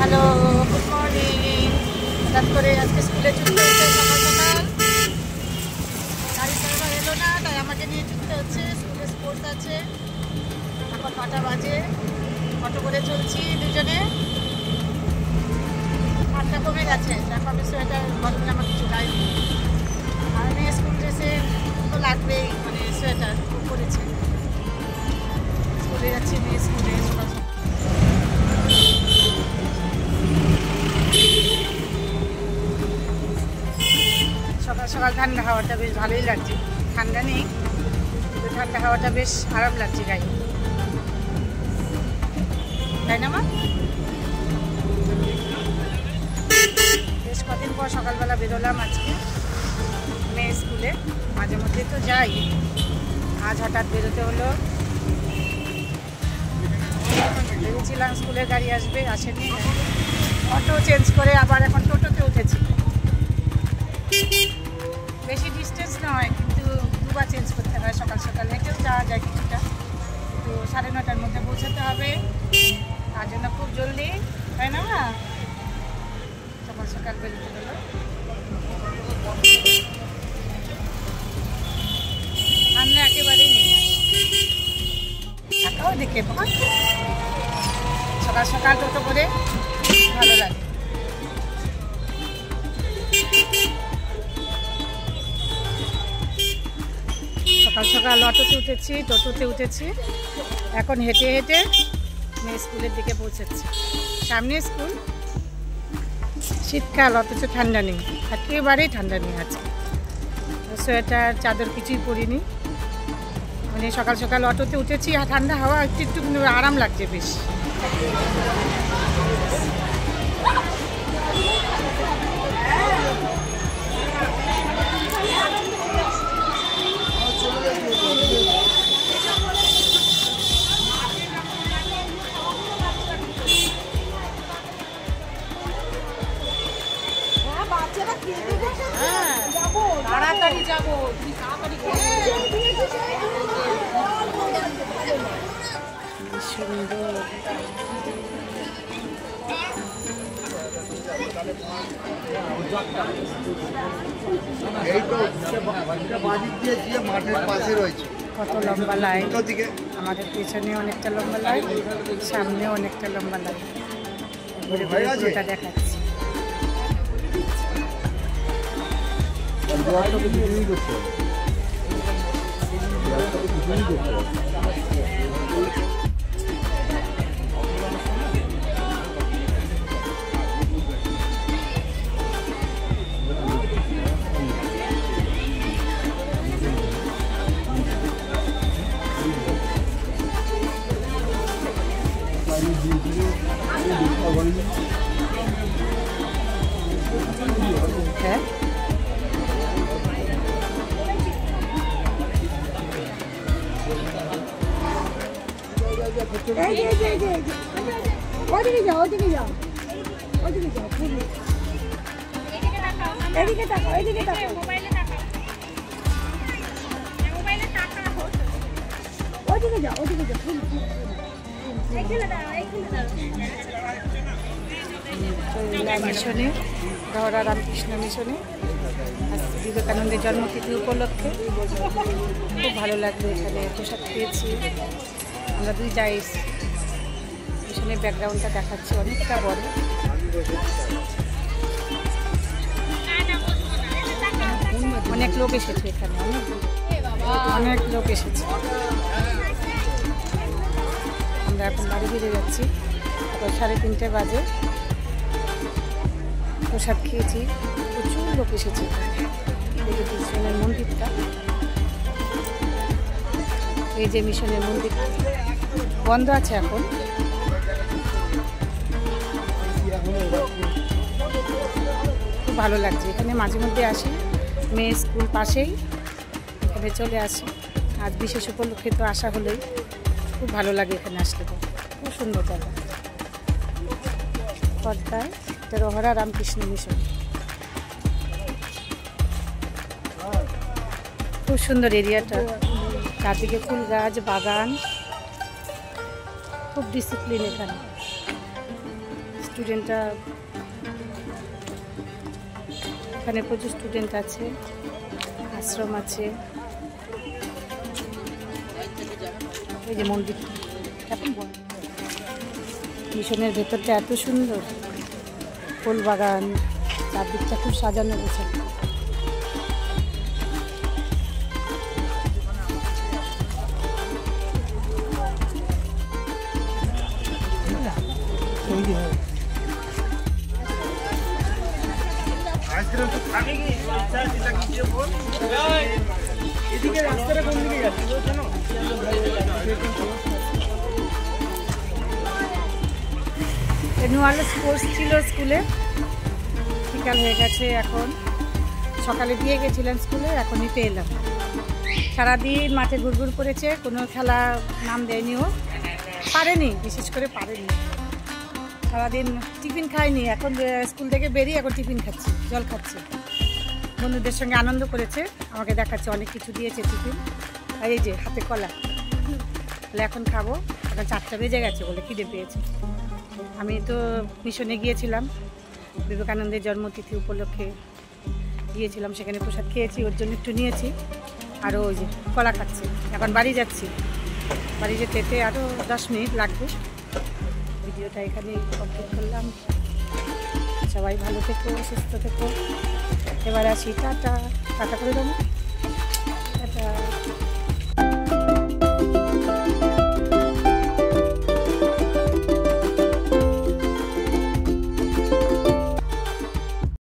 Hello, good morning. হঠাৎ করে আজকে স্কুলে ছুটতে হচ্ছে সকাল সকাল। গাড়ি ড্রাইভার এলো না, তাই আমাকে নিয়ে ছুটতে হচ্ছে। স্কুলে স্পোর্টস আছে, এখন 9টা বাজে। অটো করে চলছি দুজনে। ঠান্ডা কমে গেছে, দেখো আমি সোয়েটার গরম জামা কিছু গাইনি। আর মেয়ে স্কুল ড্রেসে তো লাগবেই, মানে সোয়েটার পরেছে। স্কুলে যাচ্ছি, মেয়ে স্কুলে সকাল সকাল সকাল ঠান্ডা হাওয়াটা বেশ ভালোই লাগছে। ঠান্ডা নেই, কিন্তু ঠান্ডা হাওয়াটা বেশ আরাম লাগছে গায়ে, তাই না মা? বেশ কদিন পর সকালবেলা বেরোলাম আজকে মেয়ে স্কুলে। মাঝে মধ্যে তো যাই, আজ হঠাৎ বেরোতে হলো। ভেবেছিলাম স্কুলের গাড়ি আসবে, আসেনি। অটো চেঞ্জ করে আবার এখন টোটোতে উঠেছি। বেশি ডিস্টেন্স নয়, কিন্তু দুবার চেঞ্জ করতে হয়। সকাল সকাল হেঁটেও যাওয়া যায় কিছুটা, কিন্তু 9:30টার মধ্যে পৌঁছাতে হবে। তার জন্য খুব জলদি, তাই না? সকাল সকাল বেরোতে হলো। আমরা একেবারেই নেই, টাকাও দেখে সকাল সকাল টোটো করে ভালো লাগে। সকাল সকাল অটোতে উঠেছি, টোটোতে উঠেছি, এখন হেঁটে হেঁটে মেয়ে স্কুলের দিকে পৌঁছেছি। সামনে স্কুল, শীতকাল অথচ ঠান্ডা নেই, একেবারেই ঠান্ডা নেই। আছে সোয়েটার চাদর কিছুই পরিনি, মানে সকাল সকাল অটোতে উঠেছি। আর ঠান্ডা হাওয়া একটু একটু আরাম লাগছে বেশ। তাড়াতাড়ি যাবো, তাড়াতাড়ি সুন্দর। কত লম্বা লাইন, আমাদের পেছনে অনেকটা লম্বা লাইন, সামনেও অনেকটা লম্বা লাইন। ঘুরে ঘুরে পুরোটা দেখাচ্ছি। হ্যাঁ, ওদিকে যাও, ওদিকে যাও, ওদিকে যাও, এদিকে তাকাও, এদিকে তাকাও, ওদিকে যাও, ওদিকে যাও। মিশনে, রহরা রামকৃষ্ণ মিশনে বিবেকানন্দের জন্মতিথি উপলক্ষে খুব ভালো লাগলো। এখানে প্রসাদ পেয়েছি, আমরা দুই যাই। মিশনের ব্যাকগ্রাউন্ডটা দেখাচ্ছি, অনেকটা বড়। অনেক লোক এসেছে এখানে, অনেক লোক এসেছে। আমরা এখন বাড়ি ফিরে যাচ্ছি, এখন 3:30 বাজে। প্রসাদ খেয়েছি, প্রচুর লোক এসেছে। মিশনের মন্দিরটা, এই যে মিশনের মন্দির বন্ধ আছে এখন। খুব ভালো লাগছে এখানে, মাঝে মধ্যে আসি। মেয়ে স্কুল পাশেই, এখানে চলে আসি। আজ বিশেষ উপলক্ষে তো আসা হলোই। খুব ভালো লাগে এখানে আসলে, তো খুব সুন্দর জায়গা। পদ্মায় রহরা রামকৃষ্ণ মিশন, খুব সুন্দর এরিয়াটা। চারদিকে ফুল গাছ, বাগান, খুব ডিসিপ্লিন এখানে। স্টুডেন্টরা, এখানে প্রচুর স্টুডেন্ট আছে, আশ্রম আছে। এই যে মন্দির, মিশনের ভেতরটা এত সুন্দর, ফুল বাগান, চারদিকটা খুব সাজানো গোছানো। অ্যানুয়াল স্পোর্টস ছিল স্কুলে, বিকাল হয়ে গেছে এখন। সকালে দিয়ে গেছিলাম স্কুলে, এখন নিতে এলাম। সারাদিন মাঠে ঘুরঘুর করেছে, কোনো খেলা নাম দেয়নি, ও পারেনি, বিশেষ করে পারেনি। সারাদিন টিফিন খায়নি, এখন স্কুল থেকে বেরিয়ে এখন টিফিন খাচ্ছে, জল খাচ্ছে। বন্ধুদের সঙ্গে আনন্দ করেছে, আমাকে দেখাচ্ছে, অনেক কিছু দিয়েছে টিফিন। আর এই যে হাতে কলা, বলে এখন খাবো, এখন 4টা বেজে গেছে বলে খিদে পেয়েছে। আমি তো মিশনে গিয়েছিলাম, বিবেকানন্দের জন্মতিথি উপলক্ষে গিয়েছিলাম, সেখানে প্রসাদ খেয়েছি, ওর জন্য একটু নিয়েছি। আরও ওই যে কলা খাচ্ছে। এখন বাড়ি যাচ্ছি, বাড়ি যেতে আরও 10 মিনিট লাগবে। ভিডিওটা এখানেই কমপ্লিট করলাম। সবাই ভালো থেকো, সুস্থ থেকো। এবার আসি, টাটা। টাটা করে দেবো।